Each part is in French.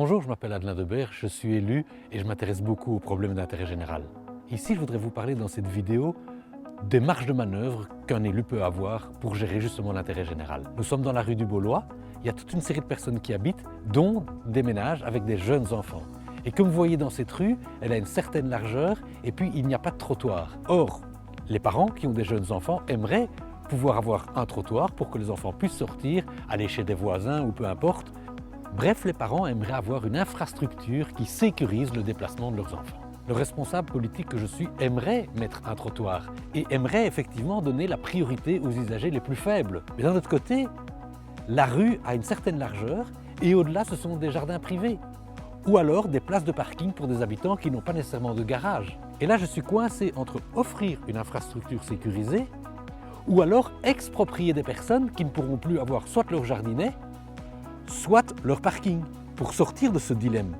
Bonjour, je m'appelle Adelin Debert, je suis élu et je m'intéresse beaucoup aux problèmes d'intérêt général. Ici, je voudrais vous parler dans cette vidéo des marges de manœuvre qu'un élu peut avoir pour gérer justement l'intérêt général. Nous sommes dans la rue du Beaulois, il y a toute une série de personnes qui habitent, dont des ménages avec des jeunes enfants. Et comme vous voyez dans cette rue, elle a une certaine largeur et puis il n'y a pas de trottoir. Or, les parents qui ont des jeunes enfants aimeraient pouvoir avoir un trottoir pour que les enfants puissent sortir, aller chez des voisins ou peu importe. Bref, les parents aimeraient avoir une infrastructure qui sécurise le déplacement de leurs enfants. Le responsable politique que je suis aimerait mettre un trottoir et aimerait effectivement donner la priorité aux usagers les plus faibles. Mais d'un autre côté, la rue a une certaine largeur et au-delà, ce sont des jardins privés ou alors des places de parking pour des habitants qui n'ont pas nécessairement de garage. Et là, je suis coincé entre offrir une infrastructure sécurisée ou alors exproprier des personnes qui ne pourront plus avoir soit leur jardinet, soit leur parking. Pour sortir de ce dilemme,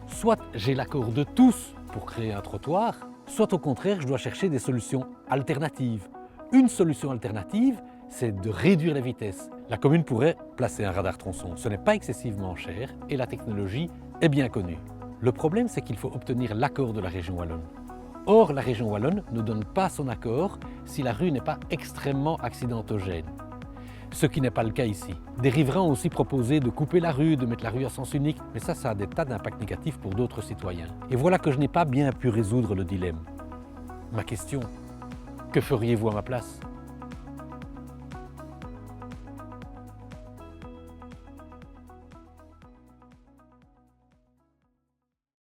soit j'ai l'accord de tous pour créer un trottoir, soit au contraire, je dois chercher des solutions alternatives. Une solution alternative, c'est de réduire la vitesse. La commune pourrait placer un radar tronçon. Ce n'est pas excessivement cher et la technologie est bien connue. Le problème, c'est qu'il faut obtenir l'accord de la région wallonne. Or, la région wallonne ne donne pas son accord si la rue n'est pas extrêmement accidentogène. Ce qui n'est pas le cas ici. Des riverains ont aussi proposé de couper la rue, de mettre la rue à sens unique, mais ça a des tas d'impacts négatifs pour d'autres citoyens. Et voilà que je n'ai pas bien pu résoudre le dilemme. Ma question, que feriez-vous à ma place ?